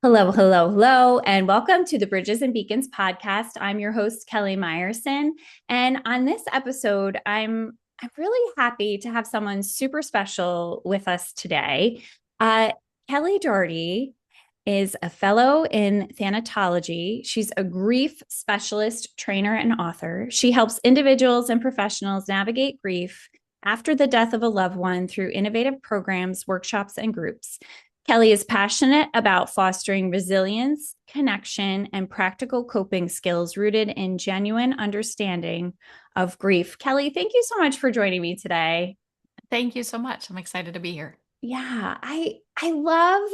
Hello, hello, hello, and welcome to the Bridges and Beacons podcast. I'm your host, Kelly Myerson. And on this episode, I'm really happy to have someone super special with us today. Uh, Kelly Daugherty is a fellow in thanatology. She's a grief specialist, trainer, and author. She helps individuals and professionals navigate grief after the death of a loved one through innovative programs, workshops, and groups. Kelly is passionate about fostering resilience, connection, and practical coping skills rooted in genuine understanding of grief. Kelly, thank you so much for joining me today. Thank you so much. I'm excited to be here. Yeah, I love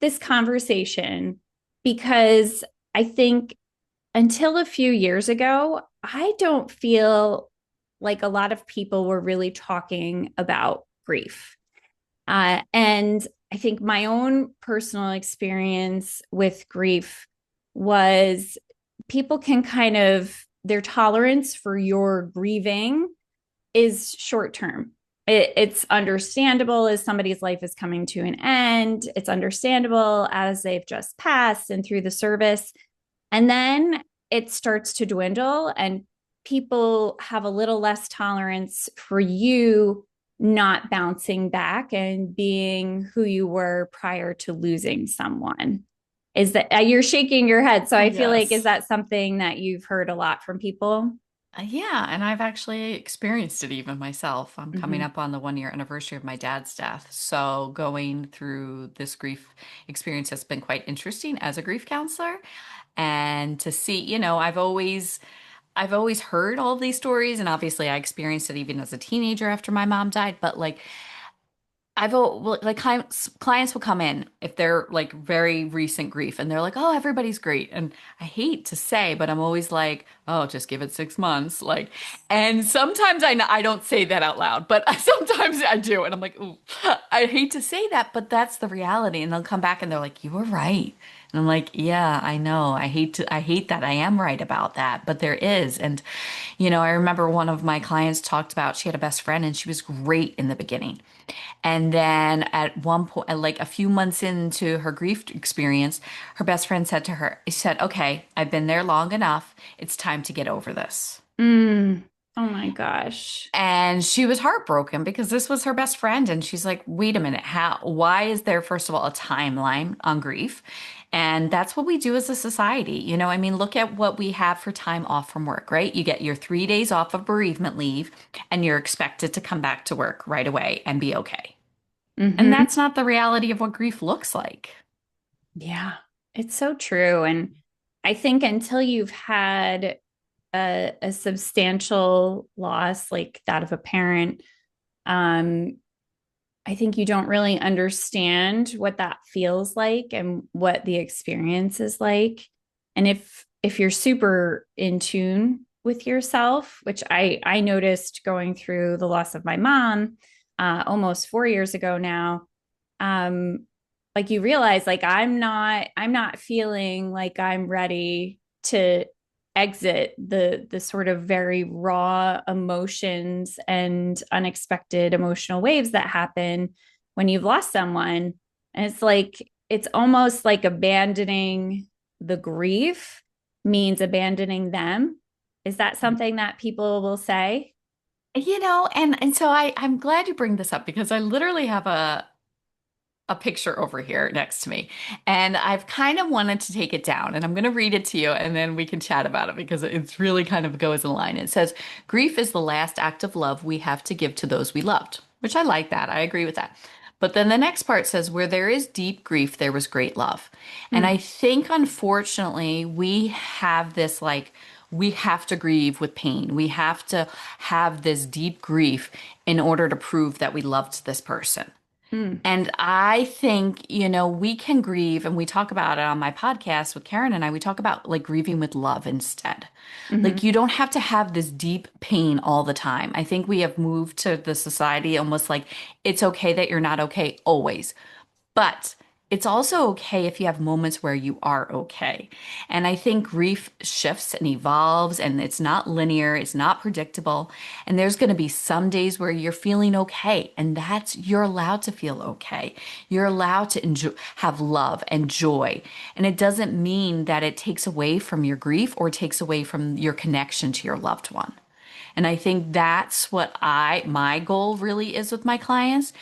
this conversation because I think until a few years ago, I don't feel like a lot of people were really talking about grief. And I think my own personal experience with grief was people can their tolerance for your grieving is short term. It's understandable as somebody's life is coming to an end. It's understandable as they've just passed and through the service. And then it starts to dwindle, and people have a little less tolerance for you not bouncing back and being who you were prior to losing someone. Is that you're shaking your head? So I feel like, is Yes. that something that you've heard a lot from people? Yeah, and I've actually experienced it even myself. I'm coming Mm-hmm. up on the 1 year anniversary of my dad's death. So going through this grief experience has been quite interesting as a grief counselor. And to see, I've always heard all of these stories, and obviously I experienced it even as a teenager after my mom died, but like clients will come in if they're like very recent grief and they're like, "Oh, everybody's great." And I hate to say, but I'm always like, "Oh, just give it 6 months." And sometimes I don't say that out loud, but sometimes I do. And I'm like, "Ooh, I hate to say that, but that's the reality." And they'll come back and they're like, "You were right." And I'm like, "Yeah, I know. I hate that. I am right about that, but there is." And I remember one of my clients talked about she had a best friend and she was great in the beginning. And then at one point, like a few months into her grief experience, her best friend said to her, he said, "Okay, I've been there long enough. It's time to get over this." Mm. Oh my gosh. And she was heartbroken because this was her best friend. And she's like, "Wait a minute, why is there, first of all, a timeline on grief?" And that's what we do as a society. I mean, look at what we have for time off from work, right? You get your 3 days off of bereavement leave and you're expected to come back to work right away and be okay. And Mm-hmm. that's not the reality of what grief looks like. Yeah, it's so true. And I think until you've had a substantial loss like that of a parent, um, I think you don't really understand what that feels like and what the experience is like. And if you're super in tune with yourself, which I noticed going through the loss of my mom almost 4 years ago now, um, like you realize like I'm not feeling like I'm ready to exit the sort of very raw emotions and unexpected emotional waves that happen when you've lost someone. And it's like it's almost like abandoning the grief means abandoning them. Is that something that people will say? And so I'm glad you bring this up because I literally have a picture over here next to me. And I've kind of wanted to take it down and I'm going to read it to you and then we can chat about it because it's really kind of goes in line. It says, "Grief is the last act of love we have to give to those we loved," which I like that. I agree with that. But then the next part says, "Where there is deep grief, there was great love." And I Hmm. think, unfortunately, we have this like, we have to grieve with pain. We have to have this deep grief in order to prove that we loved this person. Hmm. And I think, we can grieve, and we talk about it on my podcast with Karen and I, we talk about like grieving with love instead. Like, Mm-hmm. you don't have to have this deep pain all the time. I think we have moved to the society almost like it's okay that you're not okay always. But it's also okay if you have moments where you are okay. And I think grief shifts and evolves, and it's not linear, it's not predictable. And there's going to be some days where you're feeling okay, and you're allowed to feel okay. You're allowed to enjoy, have love and joy. And it doesn't mean that it takes away from your grief or takes away from your connection to your loved one. And I think that's what my goal really is with my clients.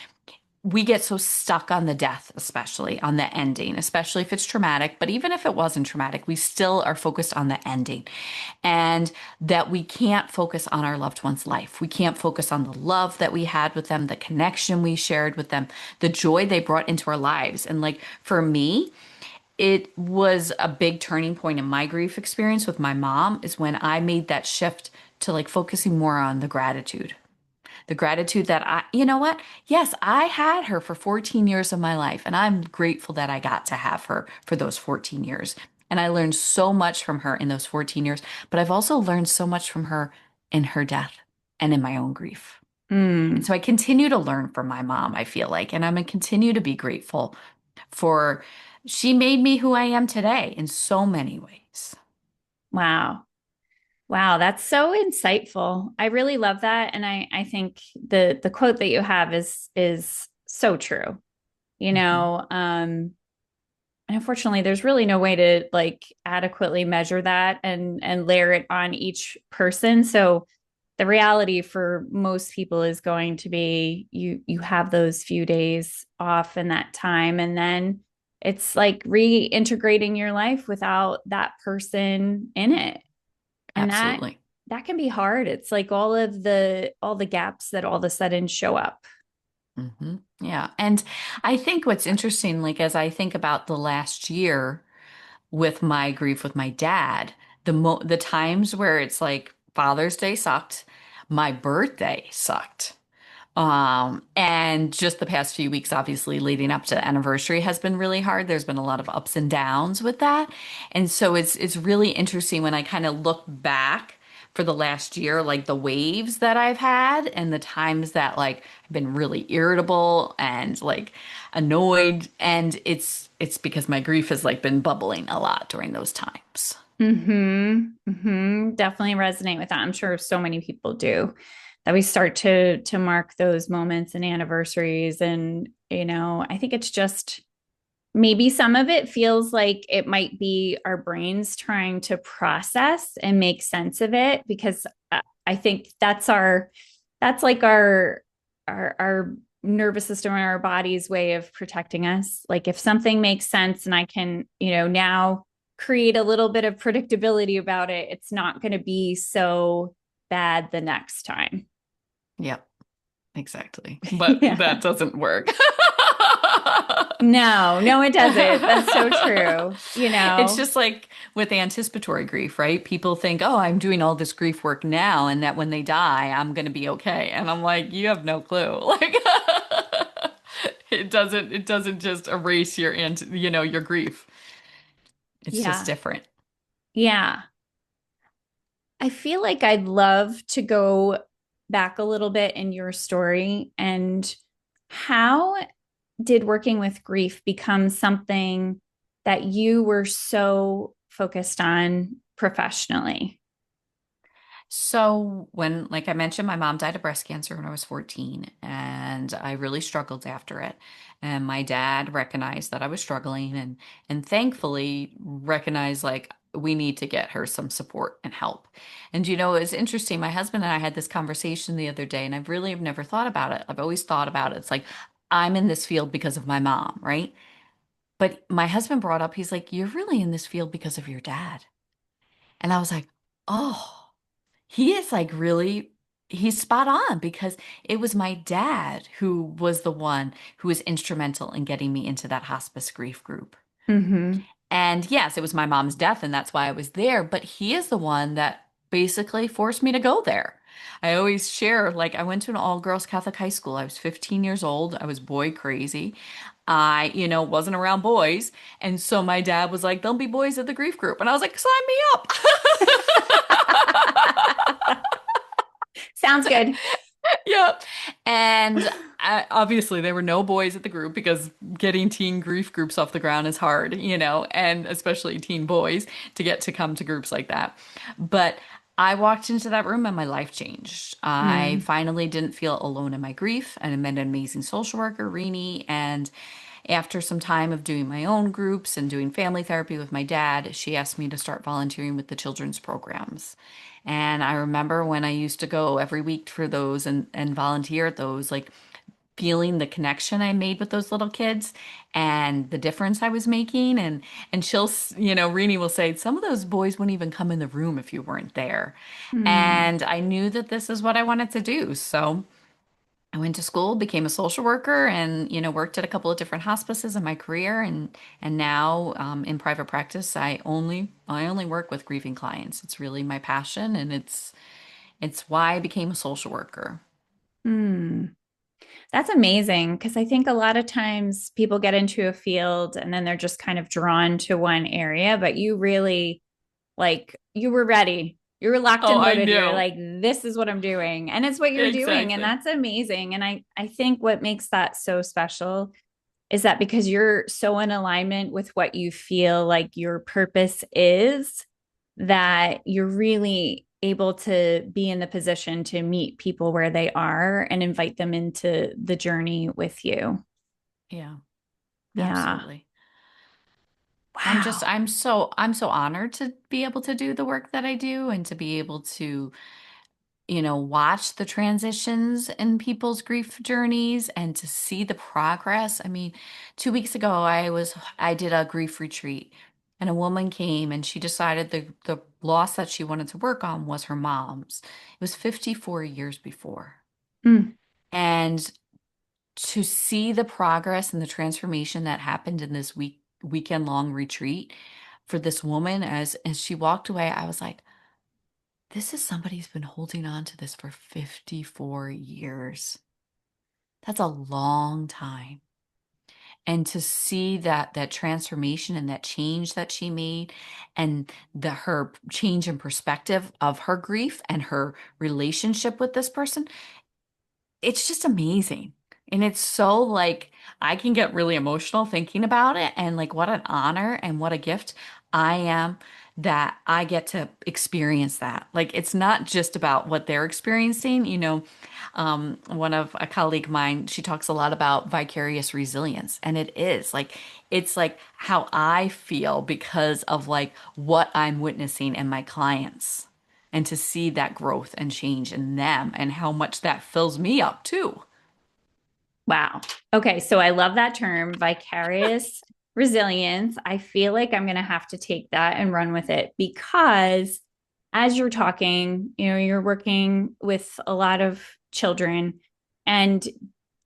We get so stuck on the death, especially on the ending, especially if it's traumatic. But even if it wasn't traumatic, we still are focused on the ending, and that we can't focus on our loved one's life. We can't focus on the love that we had with them, the connection we shared with them, the joy they brought into our lives. And like for me, it was a big turning point in my grief experience with my mom is when I made that shift to like focusing more on the gratitude that you know what? Yes, I had her for 14 years of my life, and I'm grateful that I got to have her for those 14 years. And I learned so much from her in those 14 years, but I've also learned so much from her in her death and in my own grief. And Mm, so I continue to learn from my mom, I feel like, and I'm gonna continue to be grateful for she made me who I am today in so many ways. wow. Wow, that's so insightful. I really love that. And I think the quote that you have is so true. You Mhm. know, and unfortunately there's really no way to like adequately measure that and layer it on each person. So the reality for most people is going to be you have those few days off in that time, and then it's like reintegrating your life without that person in it. And Absolutely. that can be hard. It's like all the gaps that all of a sudden show up. Yeah. And I think what's interesting, like as I think about the last year with my grief with my dad, the times where it's like Father's Day sucked, my birthday sucked. And just the past few weeks, obviously leading up to the anniversary has been really hard. There's been a lot of ups and downs with that. And so it's really interesting when I kind of look back for the last year, like the waves that I've had and the times that like I've been really irritable and like annoyed. And it's because my grief has like been bubbling a lot during those times. Definitely resonate with that. I'm sure so many people do, that we start to mark those moments and anniversaries. And, you know, I think it's just maybe some of it feels like it might be our brains trying to process and make sense of it, because I think that's like our nervous system and our body's way of protecting us. Like if something makes sense and I can, you know, now create a little bit of predictability about it, it's not going to be so bad the next time. Yep, exactly. But Yeah. that doesn't work. No, no, it doesn't. That's so true. You It's know, just like with anticipatory grief, right? People think, oh, I'm doing all this grief work now, and that when they die, I'm going to be okay. And I'm like, you have no clue. Like, it doesn't just erase your grief. It's just yeah. different. Yeah. I feel like I'd love to go back a little bit in your story, and how did working with grief become something that you were so focused on professionally? So when, like I mentioned, my mom died of breast cancer when I was 14, and I really struggled after it. And my dad recognized that I was struggling and thankfully recognized like we need to get her some support and help. And it's interesting. My husband and I had this conversation the other day, and I've really have never thought about it. I've always thought about it. It's like I'm in this field because of my mom, right? But my husband brought up, he's like, you're really in this field because of your dad. And I was like, oh. He is like really, he's spot on because it was my dad who was the one who was instrumental in getting me into that hospice grief group. Mm-hmm. And yes, it was my mom's death, and that's why I was there. But he is the one that basically forced me to go there. I always share, like, I went to an all-girls Catholic high school. I was 15 years old. I was boy crazy. I wasn't around boys. And so my dad was like, there'll be boys at the grief group. And I was like, sign me up. Sounds good. Yeah. And obviously, there were no boys at the group because getting teen grief groups off the ground is hard, and especially teen boys to get to come to groups like that. But I walked into that room and my life changed. I Mm, finally didn't feel alone in my grief, and I met an amazing social worker, Rini. And after some time of doing my own groups and doing family therapy with my dad, she asked me to start volunteering with the children's programs. And I remember when I used to go every week for those and volunteer at those, like feeling the connection I made with those little kids and the difference I was making. And Rini will say, some of those boys wouldn't even come in the room if you weren't there. mm, And I knew that this is what I wanted to do. So I went to school, became a social worker, and worked at a couple of different hospices in my career, and now in private practice, I only work with grieving clients. It's really my passion, and it's why I became a social worker. mm. That's amazing because I think a lot of times people get into a field and then they're just kind of drawn to one area, but you really like you were ready. You were locked Oh, and I loaded. You're know. like, this is what I'm doing. And it's what you're doing. And Exactly. that's amazing. And I think what makes that so special is that because you're so in alignment with what you feel like your purpose is, that you're really able to be in the position to meet people where they are and invite them into the journey with you. Yeah, Yeah. absolutely. Wow. I'm so honored to be able to do the work that I do and to be able to watch the transitions in people's grief journeys and to see the progress. I mean, 2 weeks ago, I did a grief retreat, and a woman came and she decided the loss that she wanted to work on was her mom's. It was 54 years before. Mm, And to see the progress and the transformation that happened in this weekend long retreat for this woman as she walked away, I was like, this is somebody who's been holding on to this for 54 years. That's a long time. And to see that transformation and that change that she made and her change in perspective of her grief and her relationship with this person, it's just amazing. And it's so like I can get really emotional thinking about it and like what an honor and what a gift I am that I get to experience that. Like it's not just about what they're experiencing, one of a colleague of mine, she talks a lot about vicarious resilience, and it is like it's like how I feel because of like what I'm witnessing in my clients and to see that growth and change in them and how much that fills me up too. wow. Okay. So I love that term, vicarious resilience. I feel like I'm going to have to take that and run with it because as you're talking, you're working with a lot of children. And,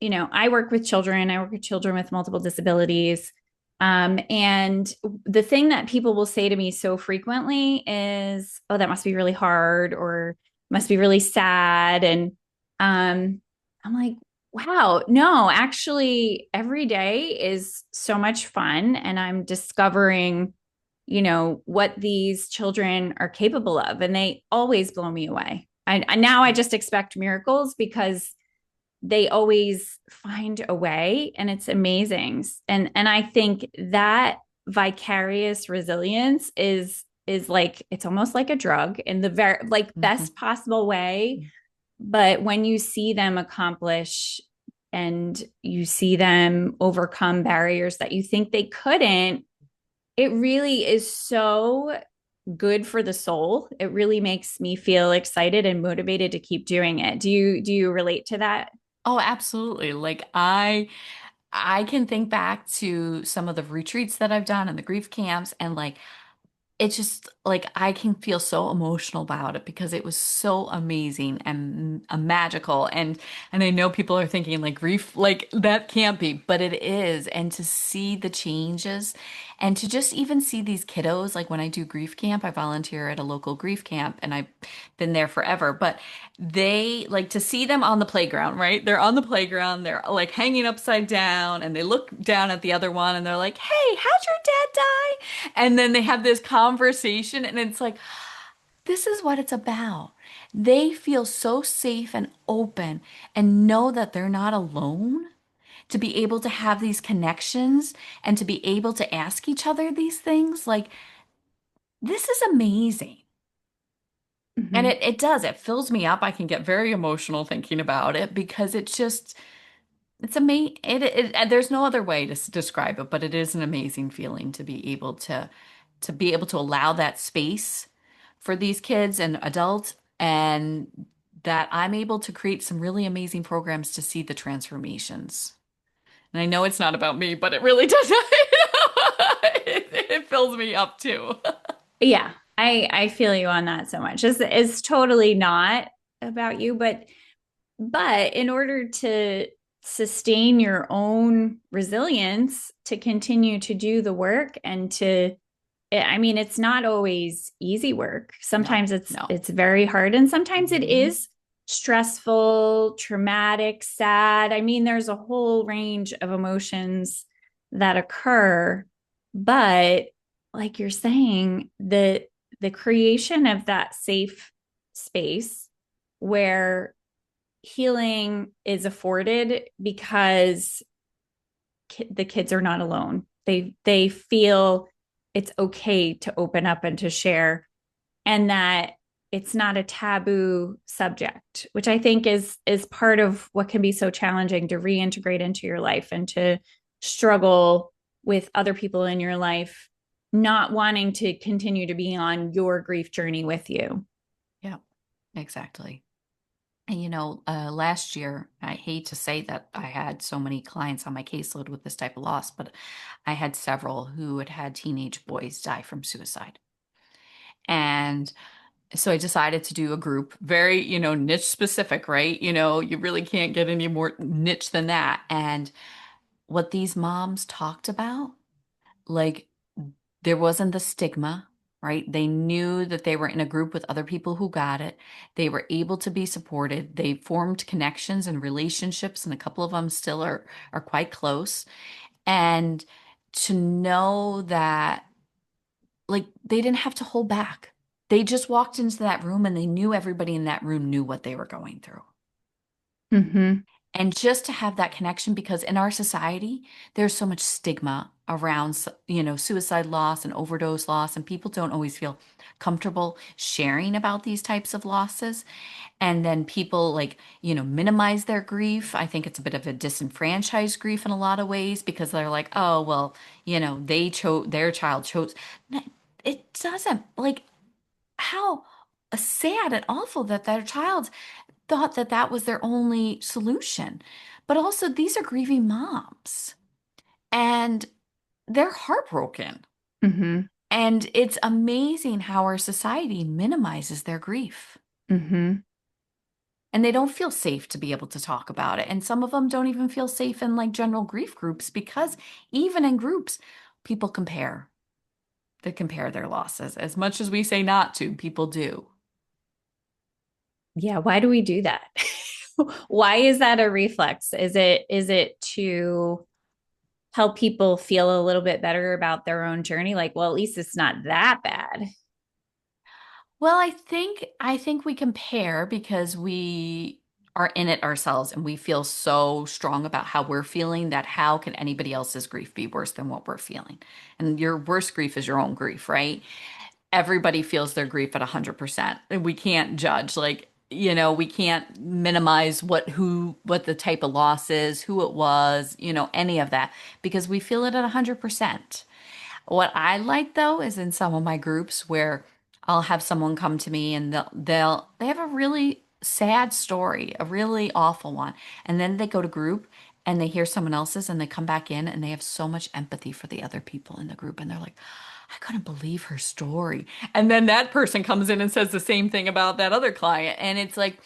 I work with children, I work with children with multiple disabilities. And the thing that people will say to me so frequently is, oh, that must be really hard or must be really sad. And I'm like, wow, no, actually, every day is so much fun. And I'm discovering, what these children are capable of. And they always blow me away. Now I just expect miracles because they always find a way and it's amazing. And I think that vicarious resilience is like it's almost like a drug in the very like Mhm. best possible way, but when you see them accomplish and you see them overcome barriers that you think they couldn't, it really is so good for the soul. It really makes me feel excited and motivated to keep doing it. Do you relate to that? Oh, absolutely. Like I can think back to some of the retreats that I've done and the grief camps and like it's just like I can feel so emotional about it because it was so amazing and magical and I know people are thinking like grief like that can't be, but it is. And to see the changes and to just even see these kiddos like when I do grief camp, I volunteer at a local grief camp and I've been there forever, but they like to see them on the playground, right? They're on the playground, they're like hanging upside down and they look down at the other one and they're like, "Hey, how'd your dad die?" And then they have this conversation, and it's like, this is what it's about. They feel so safe and open and know that they're not alone to be able to have these connections and to be able to ask each other these things. Like, this is amazing. And Hmm. it does, it fills me up. I can get very emotional thinking about it because it's just, it's amazing. There's no other way to describe it, but it is an amazing feeling to be able to allow that space for these kids and adults, and that I'm able to create some really amazing programs to see the transformations. And I know it's not about me, but it really does. It fills me up too. Yeah, I feel you on that so much. It's totally not about you, but in order to sustain your own resilience, to continue to do the work and to, I mean, it's not always easy work. No, Sometimes no. it's very hard, and sometimes it Mhm. is stressful, traumatic, sad. I mean, there's a whole range of emotions that occur, but like you're saying, the creation of that safe space where healing is afforded because the kids are not alone. They feel it's okay to open up and to share, and that it's not a taboo subject, which I think is part of what can be so challenging to reintegrate into your life and to struggle with other people in your life not wanting to continue to be on your grief journey with you. Yeah, exactly. And last year, I hate to say that I had so many clients on my caseload with this type of loss, but I had several who had had teenage boys die from suicide. And so I decided to do a group, very, niche specific, right? You really can't get any more niche than that. And what these moms talked about, like, there wasn't the stigma, right? They knew that they were in a group with other people who got it. They were able to be supported. They formed connections and relationships, and a couple of them still are quite close. And to know that, like, they didn't have to hold back. They just walked into that room and they knew everybody in that room knew what they were going through. Mm-hmm. And just to have that connection, because in our society, there's so much stigma around, suicide loss and overdose loss, and people don't always feel comfortable sharing about these types of losses. And then people like, minimize their grief. I think it's a bit of a disenfranchised grief in a lot of ways because they're like, oh, well, they chose, their child chose. It doesn't, like, how sad and awful that their child thought that that was their only solution. But also, these are grieving moms and they're heartbroken. Mm-hmm. And it's amazing how our society minimizes their grief. Mm-hmm. And they don't feel safe to be able to talk about it. And some of them don't even feel safe in like general grief groups because even in groups, people compare. They compare their losses. As much as we say not to, people do. Yeah, why do we do that? Why is that a reflex? Is it to help people feel a little bit better about their own journey? Like, well, at least it's not that bad. Well, I think we compare because we are in it ourselves and we feel so strong about how we're feeling that how can anybody else's grief be worse than what we're feeling? And your worst grief is your own grief, right? Everybody feels their grief at 100%. And we can't judge. Like, we can't minimize what the type of loss is, who it was, any of that because we feel it at 100%. What I like though is in some of my groups where I'll have someone come to me and they have a really sad story, a really awful one, and then they go to group and they hear someone else's and they come back in and they have so much empathy for the other people in the group and they're like, I couldn't believe her story. And then that person comes in and says the same thing about that other client. And it's like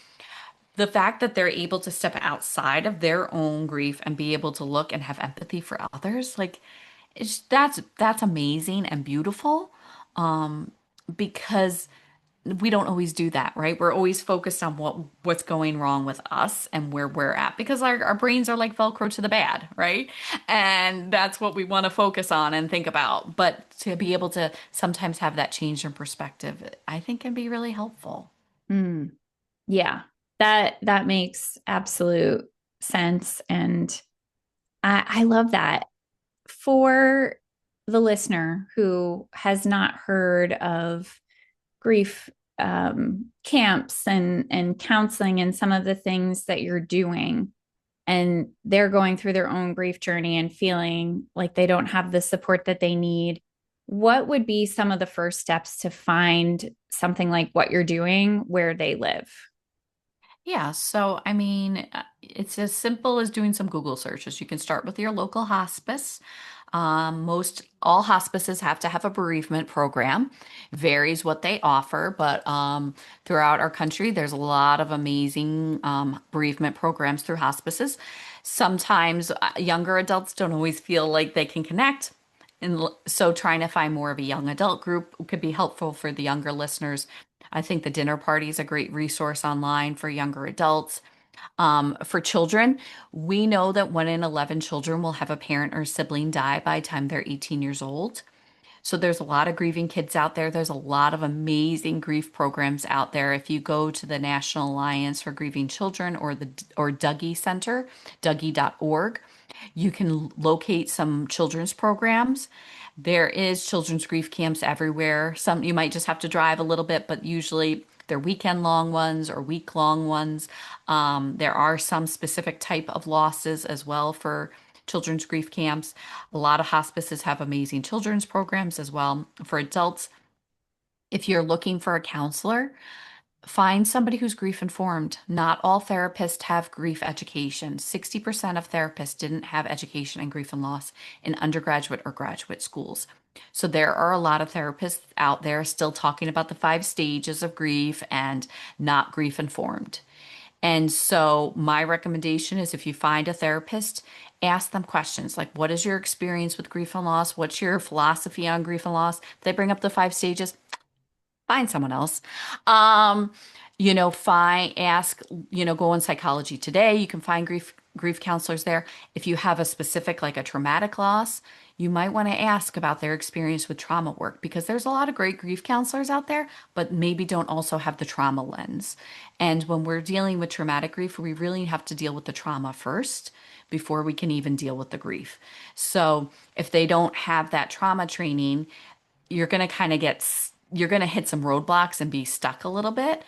the fact that they're able to step outside of their own grief and be able to look and have empathy for others, like that's amazing and beautiful. Um, because we don't always do that, right? We're always focused on what's going wrong with us and where we're at because our brains are like Velcro to the bad, right? And that's what we want to focus on and think about. But to be able to sometimes have that change in perspective, I think can be really helpful. Mm, yeah, that makes absolute sense. And I love that. For the listener who has not heard of grief camps and counseling and some of the things that you're doing, and they're going through their own grief journey and feeling like they don't have the support that they need, what would be some of the first steps to find something like what you're doing where they live? Yeah, so I mean, it's as simple as doing some Google searches. You can start with your local hospice. Most all hospices have to have a bereavement program. Varies what they offer, but throughout our country, there's a lot of amazing bereavement programs through hospices. Sometimes younger adults don't always feel like they can connect. And so trying to find more of a young adult group could be helpful for the younger listeners. I think the dinner party is a great resource online for younger adults. For children, we know that 1 in 11 children will have a parent or sibling die by the time they're 18 years old. So there's a lot of grieving kids out there. There's a lot of amazing grief programs out there. If you go to the National Alliance for Grieving Children or Dougie Center, dougie.org, you can locate some children's programs. There is children's grief camps everywhere. Some you might just have to drive a little bit, but usually they're weekend long ones or week long ones. There are some specific type of losses as well for children's grief camps. A lot of hospices have amazing children's programs as well for adults. If you're looking for a counselor, find somebody who's grief informed. Not all therapists have grief education. 60% of therapists didn't have education in grief and loss in undergraduate or graduate schools. So there are a lot of therapists out there still talking about the 5 stages of grief and not grief informed. And so my recommendation is if you find a therapist, ask them questions like, what is your experience with grief and loss? What's your philosophy on grief and loss? If they bring up the 5 stages, find someone else. Um, find, ask, go on Psychology Today. You can find grief counselors there. If you have a specific, like a traumatic loss, you might want to ask about their experience with trauma work because there's a lot of great grief counselors out there, but maybe don't also have the trauma lens. And when we're dealing with traumatic grief, we really have to deal with the trauma first before we can even deal with the grief. So if they don't have that trauma training, you're going to kind of you're going to hit some roadblocks and be stuck a little bit.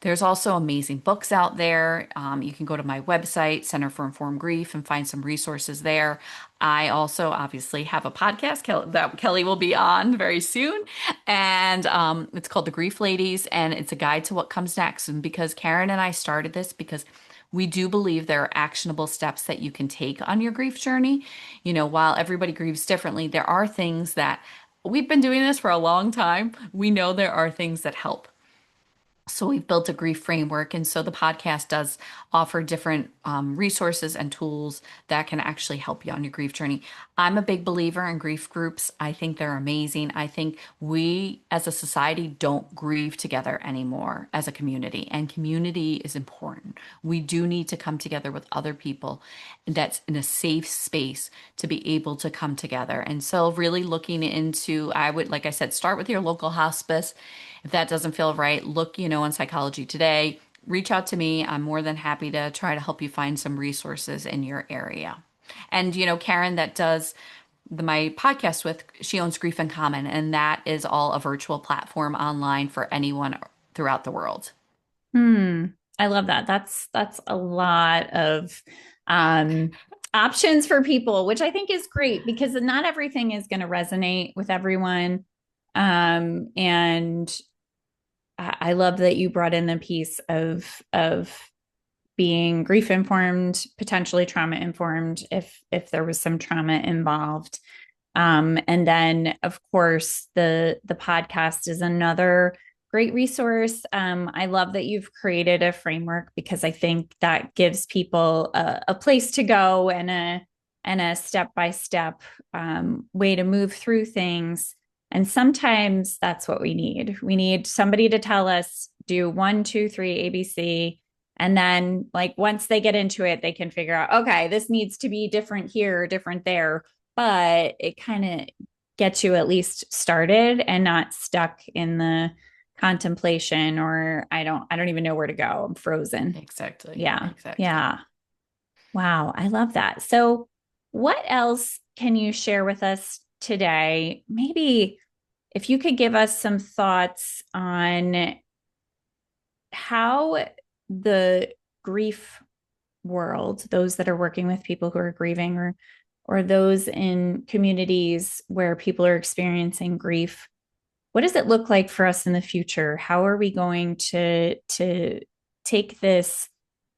There's also amazing books out there. You can go to my website, Center for Informed Grief, and find some resources there. I also obviously have a podcast that Kelly will be on very soon. And it's called The Grief Ladies, and it's a guide to what comes next. And because Karen and I started this, because we do believe there are actionable steps that you can take on your grief journey. While everybody grieves differently, there are things that we've been doing this for a long time. We know there are things that help. So we've built a grief framework, and so the podcast does offer different resources and tools that can actually help you on your grief journey. I'm a big believer in grief groups. I think they're amazing. I think we as a society don't grieve together anymore as a community, and community is important. We do need to come together with other people that's in a safe space to be able to come together. And so really looking into, I would, like I said, start with your local hospice. If that doesn't feel right, look, on Psychology Today. Reach out to me. I'm more than happy to try to help you find some resources in your area. And, Karen, that does my podcast with, she owns Grief in Common, and that is all a virtual platform online for anyone throughout the world. Hmm. I love that. That's a lot of um, options for people, which I think is great because not everything is going to resonate with everyone. And I love that you brought in the piece of being grief informed, potentially trauma informed, if there was some trauma involved. And then, of course, the podcast is another great resource. I love that you've created a framework because I think that gives people a place to go and a step by step way to move through things. And sometimes that's what we need. We need somebody to tell us, do one, two, three, ABC. And then, like, once they get into it, they can figure out, okay, this needs to be different here, different there. But it kind of gets you at least started and not stuck in the contemplation or I don't even know where to go. I'm frozen. Exactly. Yeah. Exactly. Yeah. Wow, I love that. So, what else can you share with us today? Maybe if you could give us some thoughts on how the grief world, those that are working with people who are grieving or those in communities where people are experiencing grief, what does it look like for us in the future? How are we going to take this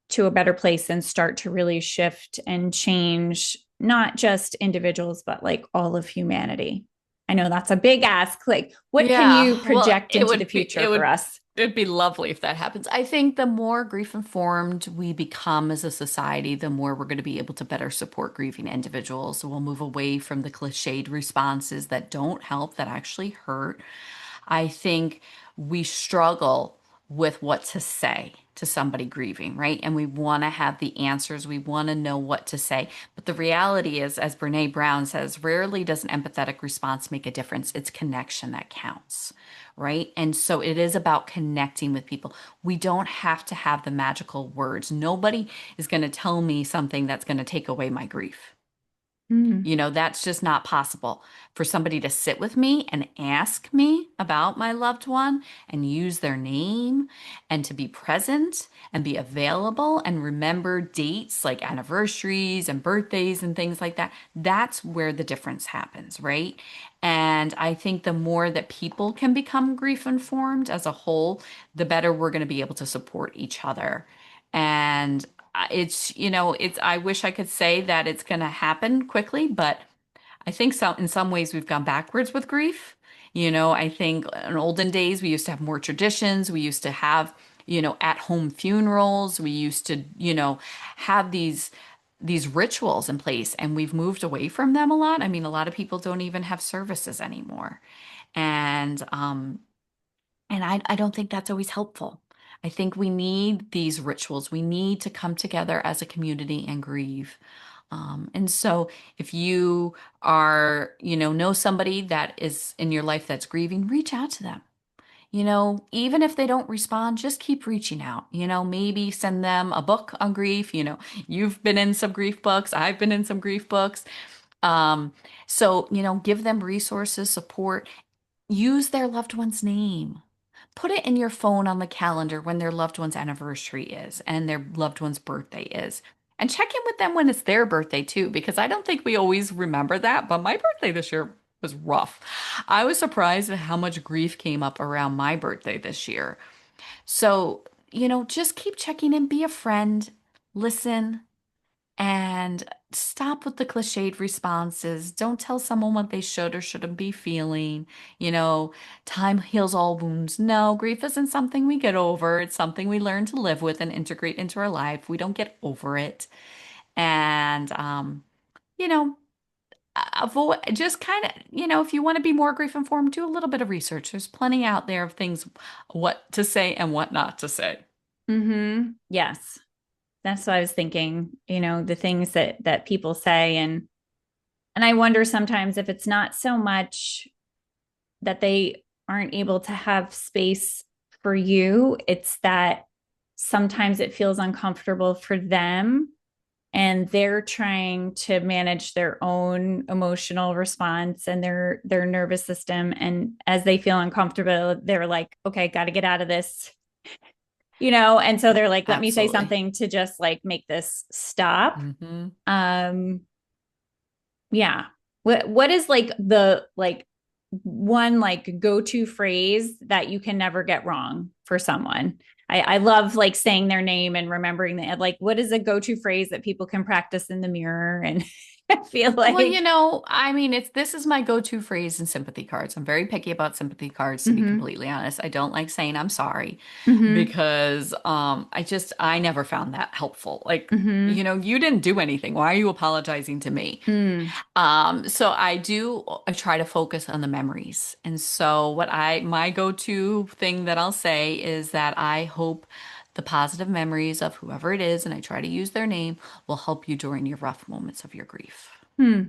to a better place and start to really shift and change not just individuals but like all of humanity? I know that's a big ask. Like, what can you Yeah, well, project into the future for us? it'd be lovely if that happens. I think the more grief informed we become as a society, the more we're going to be able to better support grieving individuals. So we'll move away from the cliched responses that don't help, that actually hurt. I think we struggle with what to say to somebody grieving, right? And we want to have the answers. We want to know what to say. But the reality is, as Brene Brown says, rarely does an empathetic response make a difference. It's connection that counts, right? And so it is about connecting with people. We don't have to have the magical words. Nobody is going to tell me something that's going to take away my grief. Mm. You know, that's just not possible. For somebody to sit with me and ask me about my loved one and use their name and to be present and be available and remember dates like anniversaries and birthdays and things like that, that's where the difference happens, right? And I think the more that people can become grief informed as a whole, the better we're going to be able to support each other. And it's, I wish I could say that it's going to happen quickly, but I think so in some ways we've gone backwards with grief. I think in olden days we used to have more traditions. We used to have, at-home funerals. We used to, have these rituals in place, and we've moved away from them a lot. I mean, a lot of people don't even have services anymore. And I don't think that's always helpful. I think we need these rituals. We need to come together as a community and grieve. And so if you know somebody that is in your life that's grieving, reach out to them. Even if they don't respond, just keep reaching out. Maybe send them a book on grief. You've been in some grief books. I've been in some grief books. Um, so, give them resources, support, use their loved one's name. Put it in your phone on the calendar when their loved one's anniversary is and their loved one's birthday is. And check in with them when it's their birthday too, because I don't think we always remember that. But my birthday this year was rough. I was surprised at how much grief came up around my birthday this year. So, just keep checking in, be a friend, listen, and stop with the cliched responses. Don't tell someone what they should or shouldn't be feeling. You know, time heals all wounds. No, grief isn't something we get over. It's something we learn to live with and integrate into our life. We don't get over it. And, you know, avoid just kind of, if you want to be more grief informed, do a little bit of research. There's plenty out there of things, what to say and what not to say. Yes, that's what I was thinking. The things that people say, and I wonder sometimes if it's not so much that they aren't able to have space for you, it's that sometimes it feels uncomfortable for them and they're trying to manage their own emotional response and their nervous system, and as they feel uncomfortable they're like, okay, got to get out of this, and so they're like, let me say Absolutely. something to just like make this stop. Hmm. um yeah, what is like the like one like go-to phrase that you can never get wrong for someone? I love like saying their name and remembering that. Like, what is a go-to phrase that people can practice in the mirror and I feel Well, like. I mean, this is my go-to phrase in sympathy cards. I'm very picky about sympathy cards, to be Hmm. completely honest. I don't like saying I'm sorry Hmm. because I never found that helpful. Like, Hmm. you didn't do anything. Why are you apologizing to me? Mm. So I try to focus on the memories. And so my go-to thing that I'll say is that I hope the positive memories of whoever it is, and I try to use their name, will help you during your rough moments of your grief. Hmm.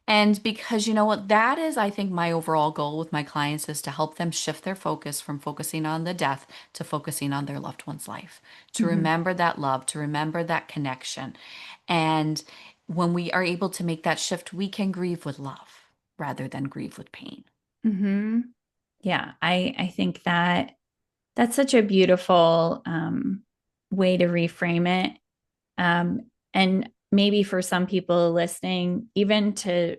And because you know what, that is, I think, my overall goal with my clients is to help them shift their focus from focusing on the death to focusing on their loved one's life, to Hmm. remember that love, to remember that connection. And when we are able to make that shift, we can grieve with love rather than grieve with pain. Hmm. Yeah, I think that that's such a beautiful way to reframe it. And maybe for some people listening, even to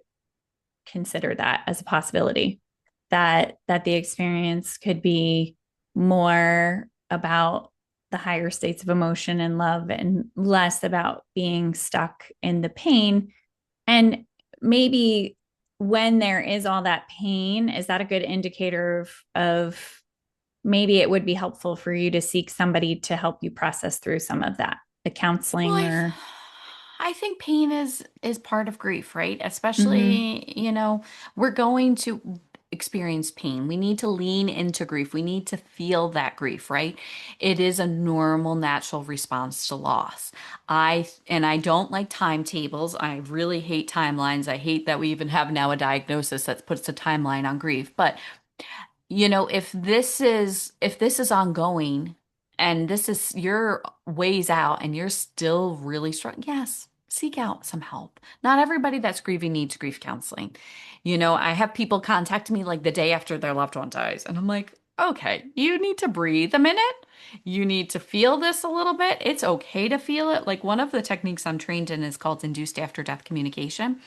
consider that as a possibility, that the experience could be more about the higher states of emotion and love and less about being stuck in the pain. And maybe when there is all that pain, is that a good indicator of maybe it would be helpful for you to seek somebody to help you process through some of that, the Well, counseling or. I think pain is part of grief, right? Mm-hmm, Especially, we're going to experience pain. We need to lean into grief. We need to feel that grief, right? It is a normal, natural response to loss. I don't like timetables. I really hate timelines. I hate that we even have now a diagnosis that puts a timeline on grief. But if this is ongoing and this is your ways out and you're still really strong, yes, seek out some help. Not everybody that's grieving needs grief counseling. I have people contact me like the day after their loved one dies, and I'm like, okay, you need to breathe a minute. You need to feel this a little bit. It's okay to feel it. Like one of the techniques I'm trained in is called induced after death communication,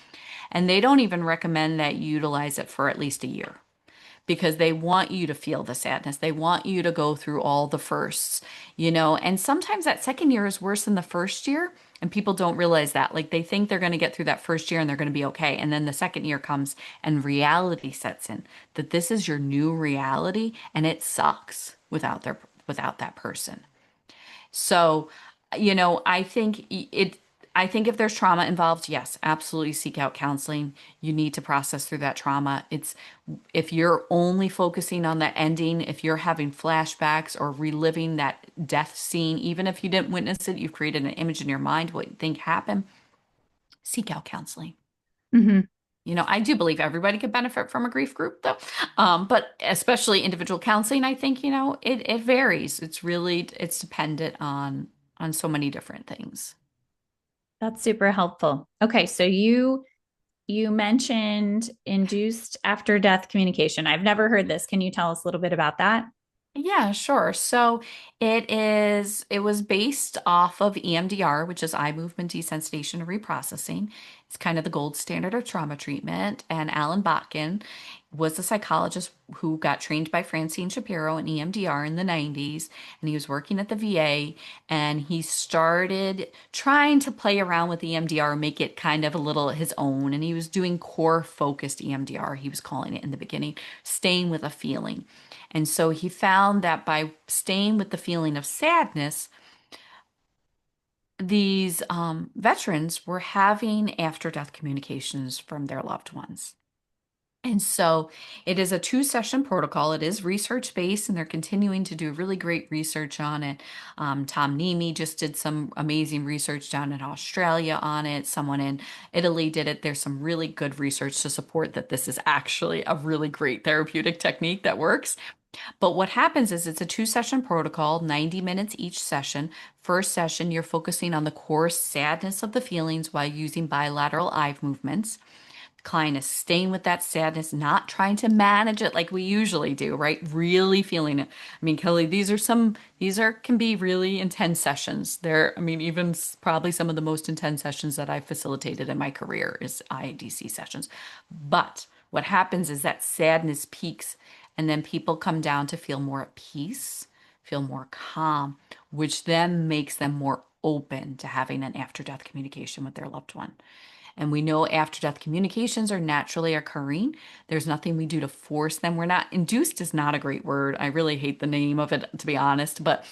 and they don't even recommend that you utilize it for at least a year because they want you to feel the sadness. They want you to go through all the firsts, and sometimes that second year is worse than the first year. And people don't realize that. Like they think they're going to get through that first year and they're going to be okay. And then the second year comes and reality sets in that this is your new reality and it sucks without that person. So, I think if there's trauma involved, yes, absolutely seek out counseling. You need to process through that trauma. If you're only focusing on that ending, if you're having flashbacks or reliving that death scene, even if you didn't witness it, you've created an image in your mind what you think happened, seek out counseling. mm-hmm. I do believe everybody could benefit from a grief group, though. But especially individual counseling, I think, it varies. It's dependent on so many different things. That's super helpful. Okay, so you mentioned induced after death communication. I've never heard this. Can you tell us a little bit about that? Yeah, sure. So it was based off of EMDR, which is eye movement desensitization and reprocessing. It's kind of the gold standard of trauma treatment. And Alan Botkin was a psychologist who got trained by Francine Shapiro in EMDR in the 90s. And he was working at the VA and he started trying to play around with EMDR, make it kind of a little his own. And he was doing core focused EMDR, he was calling it in the beginning, staying with a feeling. And so he found that by staying with the feeling of sadness, these veterans were having after death communications from their loved ones. And so it is a two-session protocol. It is research-based, and they're continuing to do really great research on it. Tom Nemi just did some amazing research down in Australia on it. Someone in Italy did it. There's some really good research to support that this is actually a really great therapeutic technique that works. But what happens is it's a two-session protocol, 90 minutes each session. First session, you're focusing on the core sadness of the feelings while using bilateral eye movements. The client is staying with that sadness, not trying to manage it like we usually do, right? Really feeling it. I mean, Kelly, can be really intense sessions. I mean, even probably some of the most intense sessions that I've facilitated in my career is IADC sessions. But what happens is that sadness peaks and then people come down to feel more at peace, feel more calm, which then makes them more open to having an after death communication with their loved one. And we know after death communications are naturally occurring. There's nothing we do to force them. We're not, induced is not a great word. I really hate the name of it, to be honest, but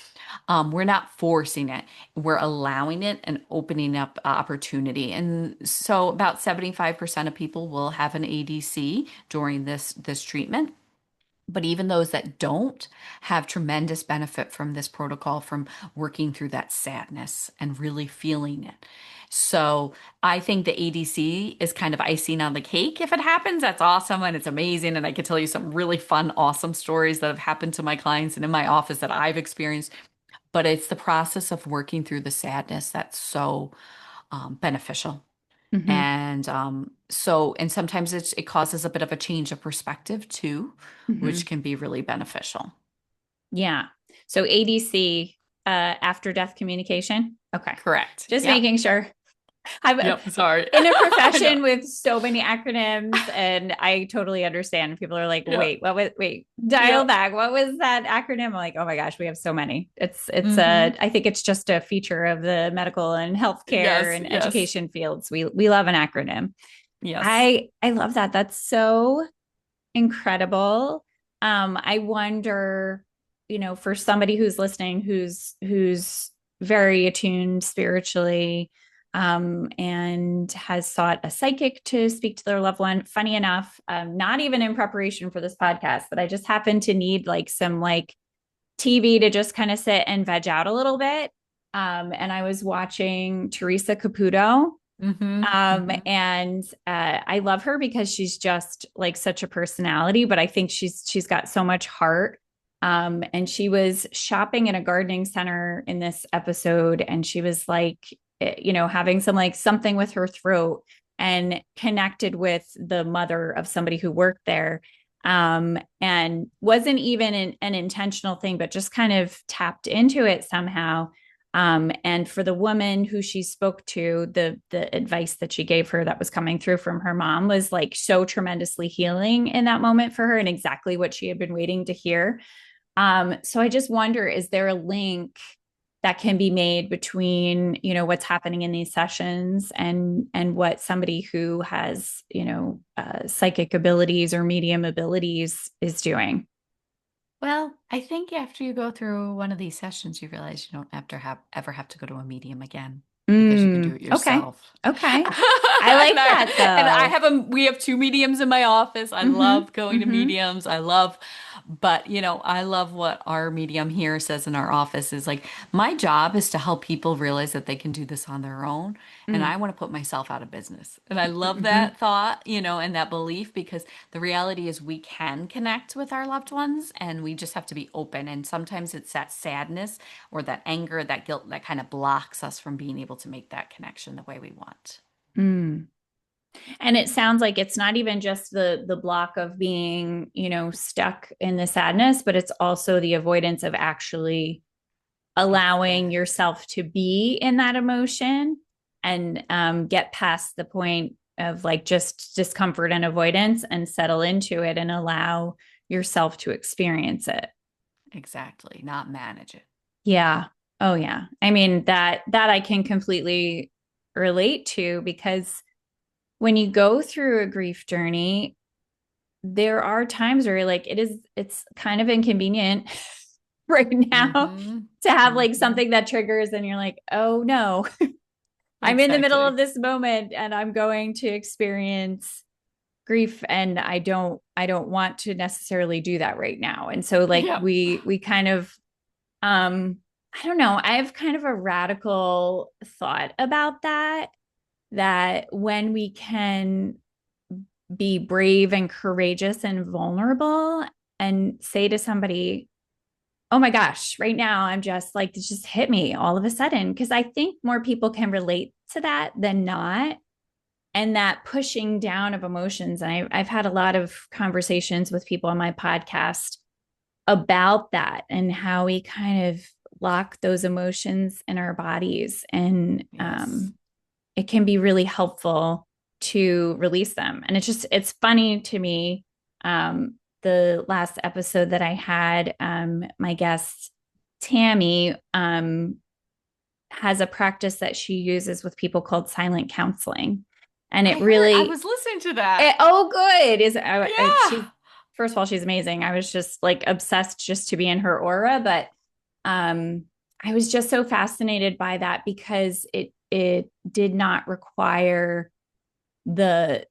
we're not forcing it. We're allowing it and opening up opportunity. And so about 75% of people will have an ADC during this treatment. But even those that don't have tremendous benefit from this protocol, from working through that sadness and really feeling it. So I think the ADC is kind of icing on the cake. If it happens, that's awesome and it's amazing. And I could tell you some really fun, awesome stories that have happened to my clients and in my office that I've experienced. But it's the process of working through the sadness that's so beneficial. Mm-hmm. And sometimes it causes a bit of a change of perspective too, Mm-hmm. which can be really beneficial. Yeah. So ADC, after death communication. Okay. Correct. Just Yep. making sure. I'm Yep. Sorry. in a I know. profession with so many acronyms, and I totally understand. People are like, Yep. wait, dial Yep. back. What was that acronym?" I'm like, oh my gosh, we have so many. Hmm. I think it's just a feature of the medical and healthcare Yes. and Yes. education fields. We love an acronym. Yes. I love that. That's so incredible. I wonder, for somebody who's listening, who's very attuned spiritually, and has sought a psychic to speak to their loved one. Funny enough, not even in preparation for this podcast, but I just happened to need like some like TV to just kind of sit and veg out a little bit. And I was watching Teresa Caputo, Hmm. Hmm. and I love her because she's just like such a personality, but I think she's got so much heart. And she was shopping in a gardening center in this episode, and she was like, having some like something with her throat, and connected with the mother of somebody who worked there. And wasn't even an intentional thing, but just kind of tapped into it somehow. And for the woman who she spoke to, the advice that she gave her that was coming through from her mom was like so tremendously healing in that moment for her, and exactly what she had been waiting to hear. So I just wonder, is there a link that can be made between, what's happening in these sessions and what somebody who has, psychic abilities or medium abilities is doing? Well, I think after you go through one of these sessions, you realize you don't have to ever have to go to a medium again because you can do it Okay. yourself. Okay. I And like that I though. have we have two mediums in my office. I Mm-hmm. love going to Mm-hmm. mediums. But I love what our medium here says in our office is like, my job is to help people realize that they can do this on their own. And Mm-hmm. I want to put myself out of business. And I love Mm-hmm. that thought, and that belief, because the reality is we can connect with our loved ones and we just have to be open. And sometimes it's that sadness or that anger, that guilt that kind of blocks us from being able to make that connection the way we want. Mm. And it sounds like it's not even just the block of being, stuck in the sadness, but it's also the avoidance of actually allowing Exactly. yourself to be in that emotion, and get past the point of like just discomfort and avoidance, and settle into it and allow yourself to experience it. Exactly. Not manage it. Yeah. Oh yeah. I mean, that I can completely relate to, because when you go through a grief journey, there are times where you're like, it's kind of inconvenient right now Hmm. to have like Hmm. something that triggers, and you're like, oh no, I'm in the middle of Exactly. this moment and I'm going to experience grief, and I don't want to necessarily do that right now. And so like Yeah. we kind of, I don't know, I have kind of a radical thought about that when we can be brave and courageous and vulnerable, and say to somebody, oh my gosh, right now I'm just like, this just hit me all of a sudden. Because I think more people can relate to that than not. And that pushing down of emotions. And I've had a lot of conversations with people on my podcast about that, and how we kind of lock those emotions in our bodies. And Yes. it can be really helpful to release them. And it's funny to me. The last episode that I had, my guest Tammy, has a practice that she uses with people called silent counseling. And it I really, was listening to that. oh, good. She's, Yeah. first of all, she's amazing. I was just like obsessed just to be in her aura, but um, I was just so fascinated by that because it did not require the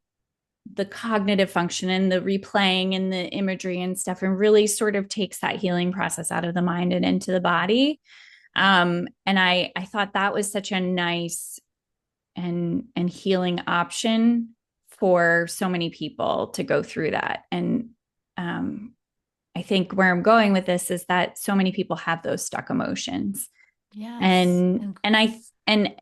the cognitive function and the replaying and the imagery and stuff, and really sort of takes that healing process out of the mind and into the body. And I thought that was such a nice and healing option for so many people to go through that. And um, I think where I'm going with this is that so many people have those stuck emotions, Yes. and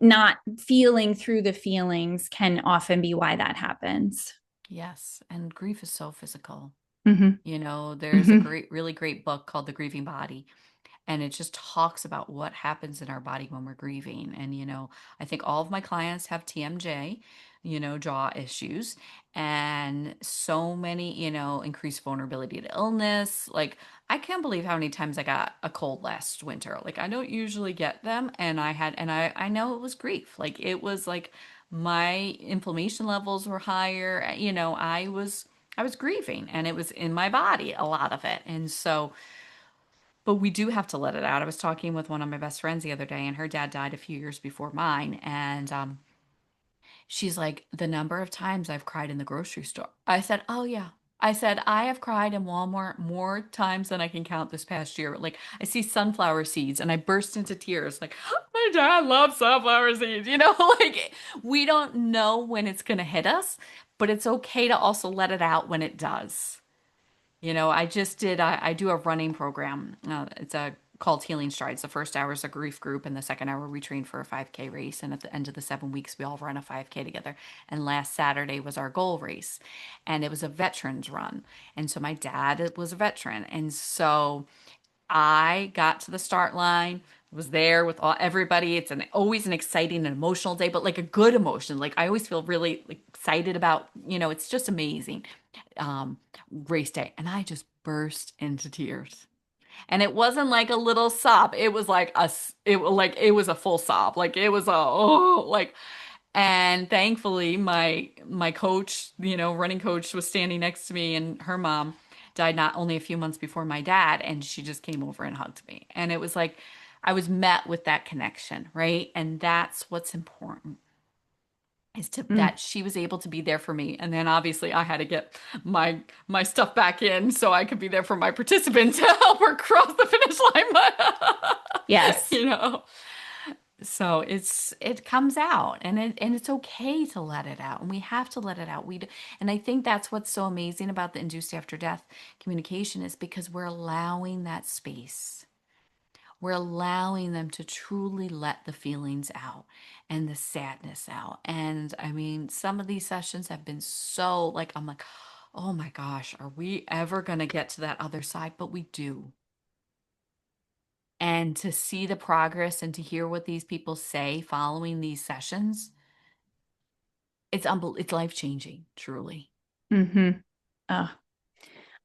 not feeling through the feelings can often be why that happens. Yes. And grief is so physical. Mm-hmm. There's a Mm-hmm. really great book called The Grieving Body, and it just talks about what happens in our body when we're grieving. And, I think all of my clients have TMJ, jaw issues, and so many, increased vulnerability to illness. Like, I can't believe how many times I got a cold last winter. Like, I don't usually get them. And I know it was grief. Like, it was like my inflammation levels were higher. I was grieving, and it was in my body, a lot of it. And so, but we do have to let it out. I was talking with one of my best friends the other day, and her dad died a few years before mine. And she's like, the number of times I've cried in the grocery store. I said, oh, yeah. I said, I have cried in Walmart more times than I can count this past year. Like, I see sunflower seeds and I burst into tears. Like, my dad loves sunflower seeds. Like, we don't know when it's going to hit us, but it's okay to also let it out when it does. I do a running program. It's called Healing Strides. The first hour is a grief group, and the second hour we train for a 5K race. And at the end of the 7 weeks, we all run a 5K together. And last Saturday was our goal race, and it was a veterans run. And so my dad was a veteran, and so I got to the start line, was there with everybody. It's always an exciting and emotional day, but like a good emotion. Like, I always feel really like, excited about, it's just amazing. Um, Race day, and I just burst into tears. And it wasn't like a little sob. It was like it was a full sob. Like, it was and thankfully my coach, running coach, was standing next to me, and her mom died not only a few months before my dad, and she just came over and hugged me. And it was like I was met with that connection, right? And that's what's important, is to Mm. that she was able to be there for me. And then obviously I had to get my stuff back in so I could be there for my participant to help her cross the finish line. But Yes. you know, so it comes out, and it's okay to let it out, and we have to let it out. And I think that's what's so amazing about the induced after death communication, is because we're allowing that space. We're allowing them to truly let the feelings out and the sadness out. And I mean, some of these sessions have been so like, I'm like, oh my gosh, are we ever going to get to that other side? But we do. And to see the progress and to hear what these people say following these sessions, it's life changing, truly. Mm-hmm. Oh,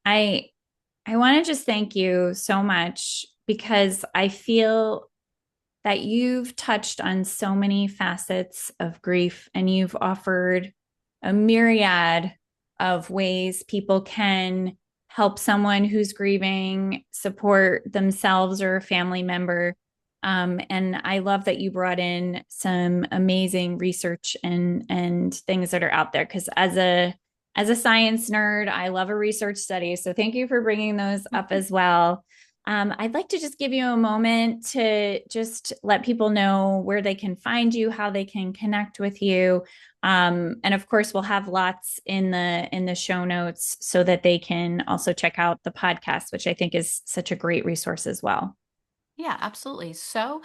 I I want to just thank you so much because I feel that you've touched on so many facets of grief and you've offered a myriad of ways people can help someone who's grieving support themselves or a family member. And I love that you brought in some amazing research and things that are out there because as a science nerd, I love a research study. So thank you for bringing those up as well. I'd like to just give you a moment to just let people know where they can find you, how they can connect with you. And of course, we'll have lots in the show notes so that they can also check out the podcast, which I think is such a great resource as well. Yeah, absolutely. So,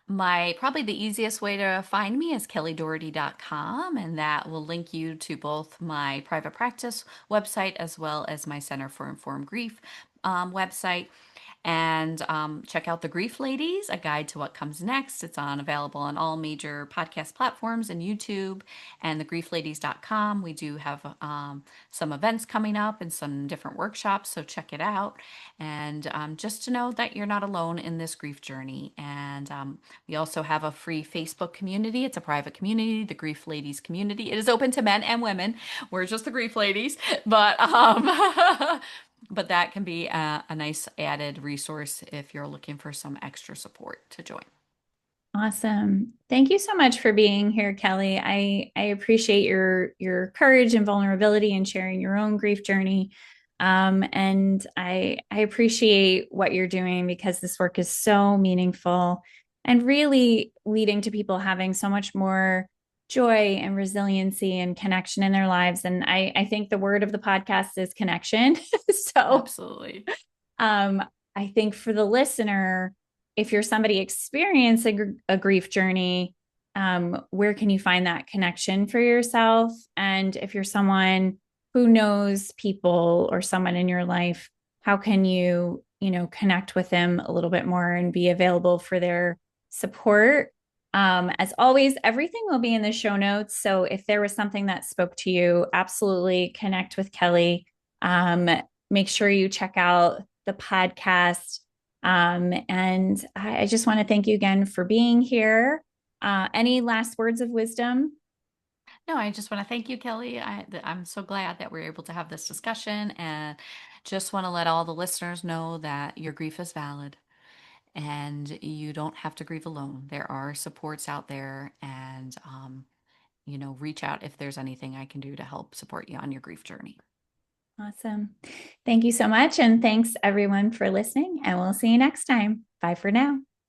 my probably the easiest way to find me is kellydougherty.com, and that will link you to both my private practice website as well as my Center for Informed Grief website. And check out The Grief Ladies, A Guide to What Comes Next. It's on available on all major podcast platforms and YouTube and thegriefladies.com. We do have some events coming up and some different workshops, so check it out. And just to know that you're not alone in this grief journey. And we also have a free Facebook community. It's a private community, the Grief Ladies community. It is open to men and women. We're just the Grief Ladies, but but that can be a nice added resource if you're looking for some extra support to join. Awesome. Thank you so much for being here, Kelly. I appreciate your courage and vulnerability and sharing your own grief journey. And I appreciate what you're doing because this work is so meaningful and really leading to people having so much more joy and resiliency and connection in their lives. And I think the word of the podcast is connection. So Absolutely. um, I think for the listener, if you're somebody experiencing a grief journey, where can you find that connection for yourself? And if you're someone who knows people or someone in your life, how can connect with them a little bit more and be available for their support? As always, everything will be in the show notes. So if there was something that spoke to you, absolutely connect with Kelly. Um, Make sure you check out the podcast. And I just want to thank you again for being here. Any last words of wisdom? No, I just want to thank you, Kelly. I'm so glad that we're able to have this discussion and just want to let all the listeners know that your grief is valid and you don't have to grieve alone. There are supports out there and, reach out if there's anything I can do to help support you on your grief journey. Awesome. Thank you so much. And thanks everyone for listening. And we'll see you next time. Bye for now.